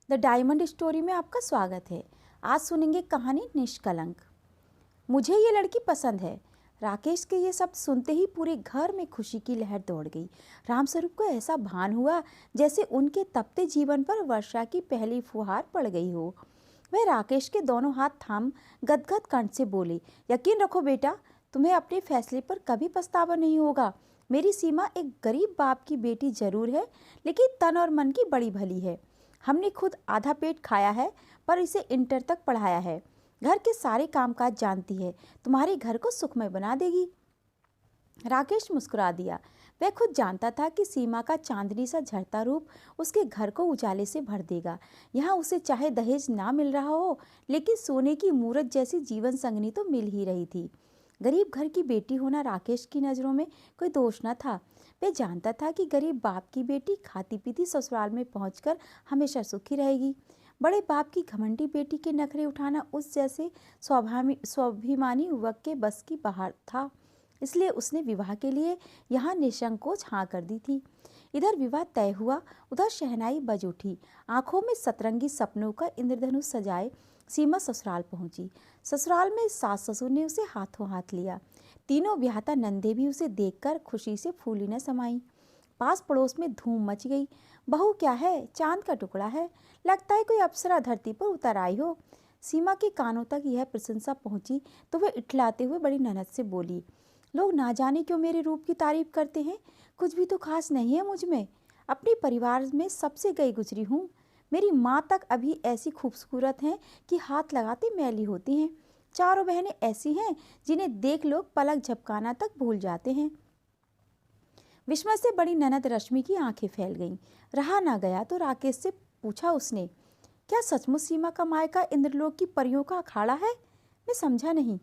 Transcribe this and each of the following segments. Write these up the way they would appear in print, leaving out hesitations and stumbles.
The diamond story में आपका स्वागत है। आज सुनेंगे कहानी निष्कलंक। मुझे ये लड़की पसंद है। राकेश के ये शब्द सुनते ही पूरे घर में खुशी की लहर दौड़ गई। रामस्वरूप को ऐसा भान हुआ जैसे उनके तपते जीवन पर वर्षा की पहली फुहार पड़ गई हो। वह राकेश के दोनों हाथ थाम गदगद कंठ से बोले, यकीन रखो बेटा, तुम्हें अपने फैसले पर कभी पछतावा नहीं होगा। मेरी सीमा एक गरीब बाप की बेटी जरूर है, लेकिन तन और मन की बड़ी भली है। हमने खुद आधा पेट खाया है, पर इसे इंटर तक पढ़ाया है। घर के सारे कामकाज जानती है, तुम्हारे घर को सुखमय बना देगी। राकेश मुस्कुरा दिया। वह खुद जानता था कि सीमा का चांदनी सा झरता रूप उसके घर को उजाले से भर देगा। यहाँ उसे चाहे दहेज ना मिल रहा हो, लेकिन सोने की मूरत जैसी जीवन संगनी तो मिल ही रही थी। गरीब घर की बेटी होना राकेश की नज़रों में कोई दोष न था। वह जानता था कि गरीब बाप की बेटी खाती पीती ससुराल में पहुंचकर हमेशा सुखी रहेगी। बड़े बाप की घमंडी बेटी के नखरे उठाना उस जैसे स्वाभिमानी युवक के बस की बाहर था। इसलिए उसने विवाह के लिए यहाँ निसंकोच हाँ कर दी थी। इधर विवाह तय हुआ, उधर शहनाई बज उठी। आंखों में सतरंगी सपनों का इंद्रधनुष सजाए सीमा ससुराल पहुंची। ससुराल में सास ससुर ने उसे हाथों हाथ लिया। तीनों ब्याहता नंदे भी उसे देखकर खुशी से फूली न समाई। पास पड़ोस में धूम मच गई। बहू क्या है, चांद का टुकड़ा है, लगता है कोई अप्सरा धरती पर उतर आई हो। सीमा के कानों तक यह प्रशंसा पहुंची तो वह इठलाते हुए बड़ी ननद से बोली, लोग ना जाने क्यों मेरे रूप की तारीफ करते हैं, कुछ भी तो खास नहीं है मुझ में। अपने परिवार में सबसे गई गुजरी हूँ। मेरी माँ तक अभी ऐसी खूबसूरत हैं कि हाथ लगाते मैली होती हैं। चारों बहनें ऐसी हैं जिन्हें देख लोग पलक झपकाना तक भूल जाते हैं। विस्मय से बड़ी ननद रश्मि की आंखें फैल गईं। रहा ना गया तो राकेश से पूछा उसने, क्या सचमुच सीमा का मायका इंद्रलोक की परियों का अखाड़ा है? मैं समझा नहीं।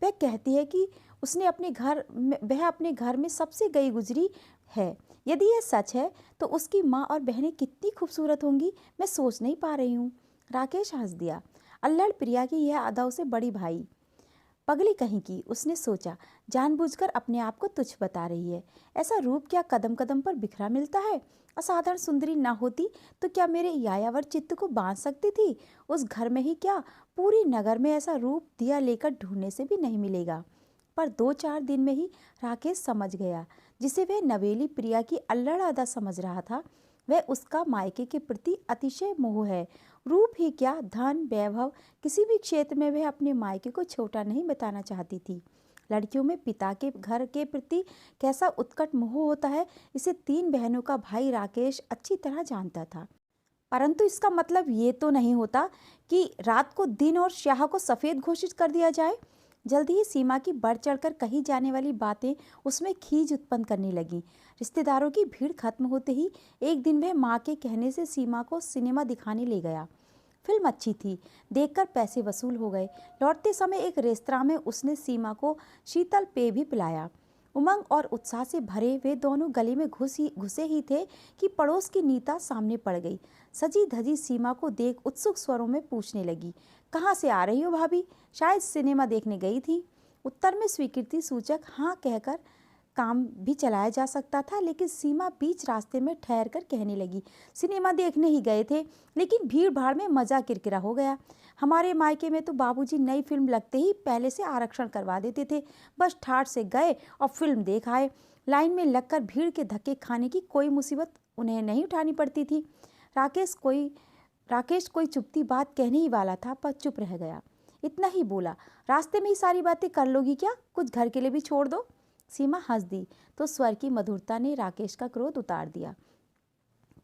वह कहती है कि वह अपने घर में सबसे गई गुजरी है। यदि यह सच है तो उसकी माँ और बहनें कितनी खूबसूरत होंगी, मैं सोच नहीं पा रही हूँ। राकेश हंस दिया। अल्लड़ प्रिया की यह अदा उसे बड़ी भाई पगली कहीं की, उसने सोचा, जानबूझकर अपने आप को तुच्छ बता रही है। ऐसा रूप क्या कदम कदम पर बिखरा मिलता है? असाधारण सुंदरी ना होती तो क्या मेरे यायावर चित्त को बांध सकती थी? उस घर में ही क्या, पूरी नगर में ऐसा रूप दिया लेकर ढूंढने से भी नहीं मिलेगा। पर 2-4 दिन में ही राकेश समझ गया, जिसे वह नवेली प्रिया की अल्लड़ अदा समझ रहा था, वह उसका मायके के प्रति अतिशय मोह है। रूप ही क्या, धन वैभव, किसी भी क्षेत्र में वह अपने मायके को छोटा नहीं बताना चाहती थी। लड़कियों में पिता के घर के प्रति कैसा उत्कट मोह होता है, इसे 3 बहनों का भाई राकेश अच्छी तरह जानता था। परंतु इसका मतलब ये तो नहीं होता कि रात को दिन और स्याह को सफ़ेद घोषित कर दिया जाए। जल्दी ही सीमा की बढ़ चढ़कर कही जाने वाली बातें उसमें खीज उत्पन्न करने लगी। रिश्तेदारों की भीड़ खत्म होते ही एक दिन वह माँ के कहने से सीमा को सिनेमा दिखाने ले गया। फिल्म अच्छी थी, देखकर पैसे वसूल हो गए। लौटते समय एक रेस्तरां में उसने सीमा को शीतल पेय भी पिलाया। उमंग और उत्साह से भरे वे दोनों गली में घुसे ही थे कि पड़ोस की नीता सामने पड़ गई। सजी धजी सीमा को देख उत्सुक स्वरों में पूछने लगी, कहाँ से आ रही हो भाभी? शायद सिनेमा देखने गई थी। उत्तर में स्वीकृति सूचक हाँ कहकर काम भी चलाया जा सकता था, लेकिन सीमा बीच रास्ते में ठहर कर कहने लगी, सिनेमा देखने ही गए थे, लेकिन भीड़ भाड़ में मज़ा किरकिरा हो गया। हमारे मायके में तो बाबूजी नई फिल्म लगते ही पहले से आरक्षण करवा देते थे। बस ठाठ से गए और फिल्म देख आए। लाइन में लगकर भीड़ के धक्के खाने की कोई मुसीबत उन्हें नहीं उठानी पड़ती थी। राकेश कोई चुपती बात कहने ही वाला था, पर चुप रह गया। इतना ही बोला, रास्ते में ही सारी बातें कर लोगी क्या? कुछ घर के लिए भी छोड़ दो। सीमा हंस दी तो स्वर की मधुरता ने राकेश का क्रोध उतार दिया।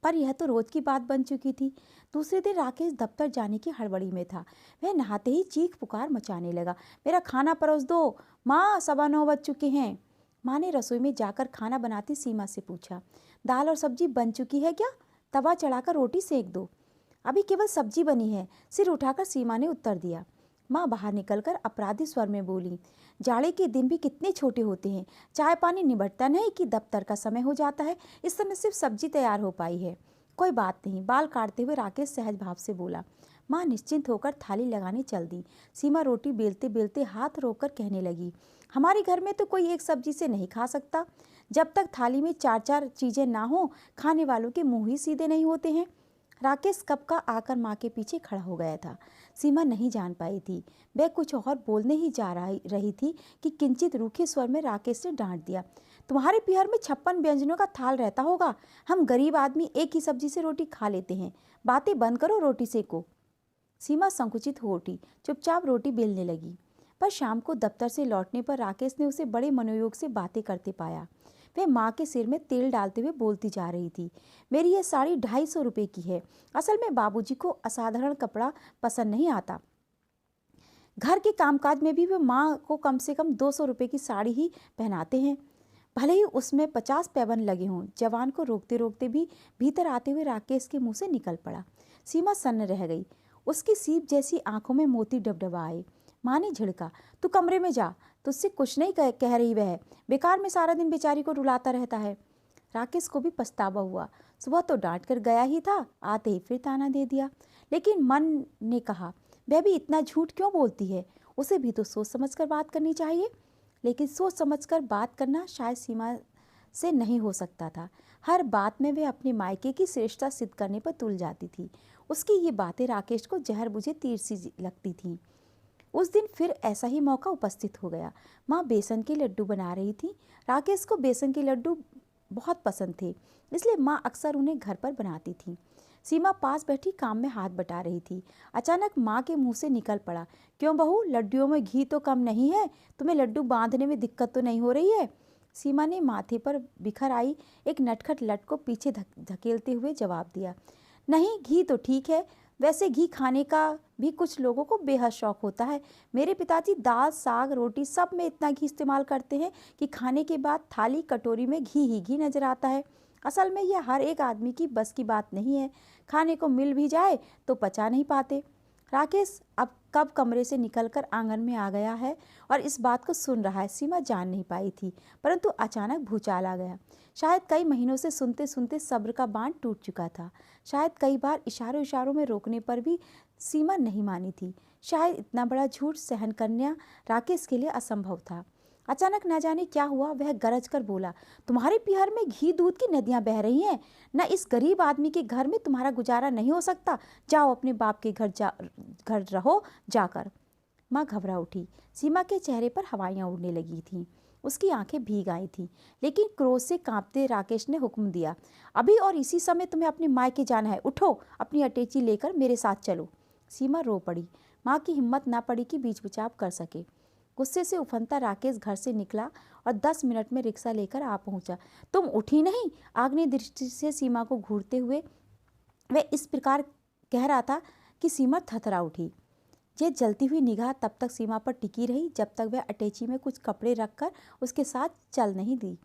पर यह तो रोज की बात बन चुकी थी। दूसरे दिन राकेश दफ्तर जाने की हड़बड़ी में था। वह नहाते ही चीख पुकार मचाने लगा, मेरा खाना परोस दो माँ, 9:15 बज चुके हैं। माँ ने रसोई में जाकर खाना बनाती सीमा से पूछा, दाल और सब्जी बन चुकी है क्या? तवा चढ़ाकर रोटी सेक दो। अभी केवल सब्जी बनी है, सिर उठाकर सीमा ने उत्तर दिया। माँ बाहर निकलकर अपराधी स्वर में बोली, जाड़े के दिन भी कितने छोटे होते हैं, चाय पानी निबटता नहीं कि दफ्तर का समय हो जाता है। इस समय सिर्फ सब्जी तैयार हो पाई है। कोई बात नहीं, बाल काटते हुए राकेश सहज भाव से बोला। माँ निश्चिंत होकर थाली लगाने चल दी। सीमा रोटी बेलते बेलते हाथ रोककर कहने लगी, हमारे घर में तो कोई एक सब्जी से नहीं खा सकता। जब तक थाली में 4-4 चीज़ें ना हो, खाने वालों के मुँह ही सीधे नहीं होते हैं। राकेश कब का आकर माँ के पीछे खड़ा हो गया था। सीमा नहीं जान पाई थी। वह कुछ और बोलने ही जा रही थी कि किंचित रूखे स्वर में राकेश ने डांट दिया, तुम्हारे पिहर में 56 व्यंजनों का थाल रहता होगा। हम गरीब आदमी एक ही सब्जी से रोटी खा लेते हैं। बातें बंद करो, रोटी सेको। सीमा संकुचित हो उठी, चुपचाप रोटी बेलने लगी। पर शाम को दफ्तर से लौटने पर राकेश ने उसे बड़े मनोयोग से बातें करते पाया। वह माँ के सिर में तेल डालते हुए बोलती जा रही थी, मेरी यह साड़ी 250 रुपये की है। असल में बाबूजी को असाधारण कपड़ा पसंद नहीं आता। घर के कामकाज में भी वे माँ को कम से कम 200 रुपये की साड़ी ही पहनाते हैं, भले ही उसमें 50 पैबंद लगे हों। जवान को रोकते रोकते भी भीतर आते हुए राकेश के मुंह से निकल पड़ा। सीमा सन्न रह गई। उसकी सीप जैसी आंखों में मोती डबडबाए। माँ ने झिड़का, तू कमरे में जा, तुझसे कुछ नहीं कह रही वह, बेकार में सारा दिन बेचारी को रुलाता रहता है। राकेश को भी पछतावा हुआ। सुबह तो डांट कर गया ही था, आते ही फिर ताना दे दिया। लेकिन मन ने कहा, वह भी इतना झूठ क्यों बोलती है, उसे भी तो सोच समझकर बात करनी चाहिए। लेकिन सोच समझकर बात करना शायद सीमा से नहीं हो सकता था। हर बात में वह अपने मायके की श्रेष्ठता सिद्ध करने पर तुल जाती थी। उसकी ये बातें राकेश को जहर बुझे तीर सी लगती थीं। उस दिन फिर ऐसा ही मौका उपस्थित हो गया। माँ बेसन के लड्डू बना रही थी। राकेश को बेसन के लड्डू बहुत पसंद थे, इसलिए माँ अक्सर उन्हें घर पर बनाती थी। सीमा पास बैठी काम में हाथ बटा रही थी। अचानक माँ के मुंह से निकल पड़ा, क्यों बहू, लड्डुओं में घी तो कम नहीं है? तुम्हें लड्डू बांधने में दिक्कत तो नहीं हो रही है? सीमा ने माथे पर बिखर आई एक नटखट लट को पीछे धकेलते हुए जवाब दिया, नहीं, घी तो ठीक है। वैसे घी खाने का भी कुछ लोगों को बेहद शौक होता है। मेरे पिताजी दाल, साग, रोटी सब में इतना घी इस्तेमाल करते हैं कि खाने के बाद थाली कटोरी में घी ही घी नजर आता है। असल में यह हर एक आदमी की बस की बात नहीं है। खाने को मिल भी जाए तो पचा नहीं पाते। राकेश अब कब कमरे से निकलकर आंगन में आ गया है और इस बात को सुन रहा है, सीमा जान नहीं पाई थी। परंतु अचानक भूचाल आ गया। शायद कई महीनों से सुनते सुनते सब्र का बांध टूट चुका था। शायद कई बार इशारों इशारों में रोकने पर भी सीमा नहीं मानी थी। शायद इतना बड़ा झूठ सहन करना राकेश के लिए असंभव था। अचानक न जाने क्या हुआ, वह गरज कर बोला, तुम्हारे पिहर में घी दूध की नदियां बह रही हैं। न इस गरीब आदमी के घर में तुम्हारा गुजारा नहीं हो सकता। जाओ अपने बाप के घर रहो जाकर। माँ घबरा उठी। सीमा के चेहरे पर हवाइयाँ उड़ने लगी थीं। उसकी आंखें भीग आई थीं। लेकिन क्रोध से कांपते राकेश ने हुक्म दिया, अभी और इसी समय तुम्हें अपने मायके जाना है। उठो, अपनी अटैची लेकर मेरे साथ चलो। सीमा रो पड़ी। माँ की हिम्मत ना पड़ी कि बीच बचाव कर सके। गुस्से से उफनता राकेश घर से निकला और 10 मिनट में रिक्शा लेकर आ पहुंचा। तुम उठी नहीं? आग्नेय दृष्टि से सीमा को घूरते हुए वह इस प्रकार कह रहा था कि सीमा थरथरा उठी। यह जलती हुई निगाह तब तक सीमा पर टिकी रही जब तक वह अटैची में कुछ कपड़े रखकर उसके साथ चल नहीं दी।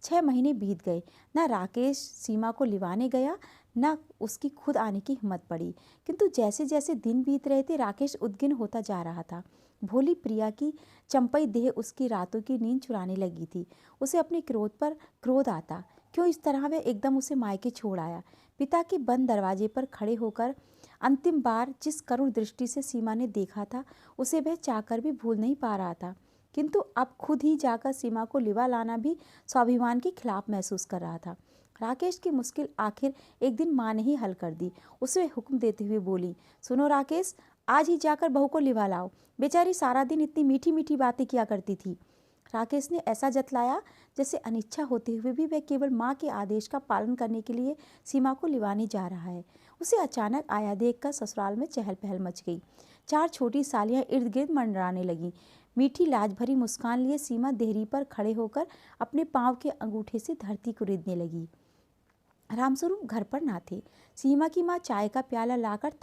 6 महीने बीत गए। न राकेश सीमा को लिवाने गया, न उसकी खुद आने की हिम्मत पड़ी। किंतु जैसे जैसे दिन बीत रहे थे, राकेश उद्विग्न होता जा रहा था। भोली प्रिया की चंपई देह उसकी रातों की नींद चुराने लगी थी। उसे अपने क्रोध पर क्रोध आता। क्यों इस तरह वह एकदम उसे मायके छोड़ आया? पिता के बंद दरवाजे पर खड़े होकर अंतिम बार जिस करुण दृष्टि से सीमा ने देखा था, उसे वह चाहकर भी भूल नहीं पा रहा था। किंतु अब खुद ही जाकर सीमा को लिवा लाना भी स्वाभिमान के खिलाफ महसूस कर रहा था। राकेश की मुश्किल आखिर एक दिन माँ ने ही हल कर दी। उसे हुक्म देते हुए बोली, सुनो राकेश, आज ही जाकर बहू को लिवा लाओ। बेचारी सारा दिन इतनी मीठी मीठी बातें किया करती थी। राकेश ने ऐसा जतलाया जैसे अनिच्छा होते हुए भी वह केवल माँ के आदेश का पालन करने के लिए सीमा को लिवाने जा रहा है। उसे अचानक आया देखकर ससुराल में चहल पहल मच गई। 4 छोटी सालियाँ इर्द गिर्द मंडराने लगीं। मीठी लाज भरी मुस्कान लिए सीमा देहरी पर खड़े होकर अपने पाँव के अंगूठे से धरती को रिदने लगी। रामस्वरूप घर पर ना थे। सीमा की माँ चाय का प्याला लाकर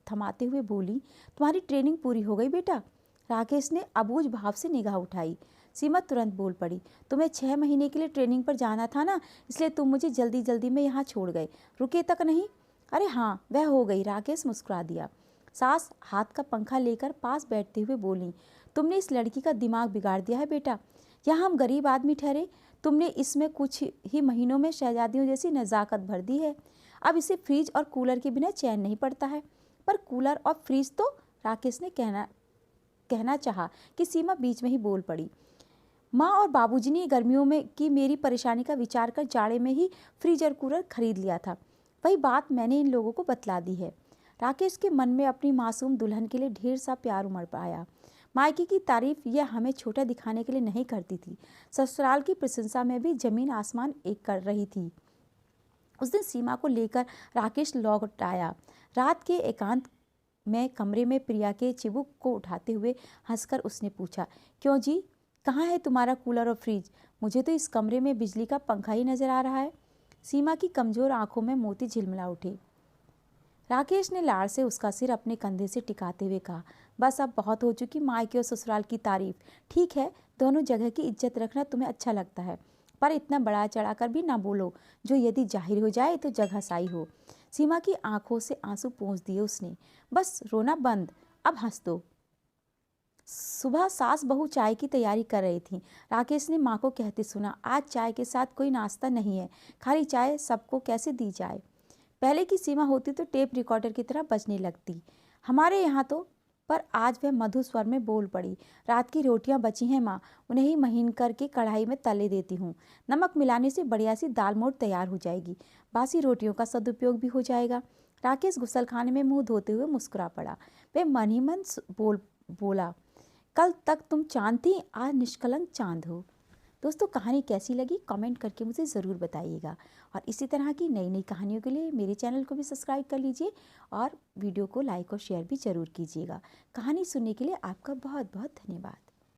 थमाते हुए बोली, तुम्हारी ट्रेनिंग पूरी हो गई बेटा? राकेश ने अबूझ भाव से निगाह उठाई। सीमा तुरंत बोल पड़ी, तुम्हें 6 महीने के लिए ट्रेनिंग पर जाना था ना, इसलिए तुम मुझे जल्दी जल्दी में यहाँ छोड़ गए, रुके तक नहीं। अरे हाँ, वह हो गई। राकेश मुस्कुरा दिया। सास हाथ का पंखा लेकर पास बैठते हुए बोली, तुमने इस लड़की का दिमाग बिगाड़ दिया है बेटा। यहाँ हम गरीब आदमी ठहरे, तुमने इसमें कुछ ही महीनों में शहजादियों जैसी नज़ाकत भर दी है। अब इसे फ्रिज और कूलर के बिना चैन नहीं पड़ता है। पर कूलर और फ्रिज तो, राकेश ने कहना चाहा कि सीमा बीच में ही बोल पड़ी। माँ और बाबूजी ने गर्मियों में की मेरी परेशानी का विचार कर जाड़े में ही फ्रिज और कूलर खरीद लिया था, वही बात मैंने इन लोगों को बतला दी है। राकेश के मन में अपनी मासूम दुल्हन के लिए ढेर सा प्यार उमड़ आया। मायके की तारीफ यह हमें छोटा दिखाने के लिए नहीं करती थी, ससुराल की प्रशंसा में भी जमीन आसमान एक कर रही थी। उस दिन सीमा को लेकर राकेश लौट आया। रात के एकांत में कमरे में प्रिया के चिबुक को उठाते हुए हंसकर उसने पूछा, क्यों जी, कहाँ है तुम्हारा कूलर और फ्रिज? मुझे तो इस कमरे में बिजली का पंखा ही नजर आ रहा है। सीमा की कमजोर आंखों में मोती झिलमिला उठे। राकेश ने लाड़ से उसका सिर अपने कंधे से टिकाते हुए कहा, बस अब बहुत हो चुकी मायके और ससुराल की तारीफ। ठीक है, दोनों जगह की इज्जत रखना तुम्हें अच्छा लगता है, पर इतना बड़ा चढ़ाकर भी ना बोलो जो यदि जाहिर हो जाए तो जगह साई हो। सीमा की आंखों से आंसू पोंछ दिए उसने। बस रोना बंद, अब हंस दो। सुबह सास बहू चाय की तैयारी कर रही थी। राकेश ने माँ को कहते सुना, आज चाय के साथ कोई नाश्ता नहीं है, खाली चाय सबको कैसे दी जाए। पहले की सीमा होती तो टेप रिकॉर्डर की तरह बजने लगती हमारे यहाँ तो, पर आज वह मधुर स्वर में बोल पड़ी, रात की रोटियां बची हैं माँ, उन्हें ही महीन करके कढ़ाई में तले देती हूँ। नमक मिलाने से बढ़िया सी दाल मोठ तैयार हो जाएगी, बासी रोटियों का सदुपयोग भी हो जाएगा। राकेश गुसलखाने में मुंह धोते हुए मुस्कुरा पड़ा। वह मन ही मन बोला, कल तक तुम चांद थी, आज निष्कलंक चांद हो। दोस्तों, कहानी कैसी लगी कमेंट करके मुझे ज़रूर बताइएगा, और इसी तरह की नई नई कहानियों के लिए मेरे चैनल को भी सब्सक्राइब कर लीजिए और वीडियो को लाइक और शेयर भी ज़रूर कीजिएगा। कहानी सुनने के लिए आपका बहुत बहुत धन्यवाद।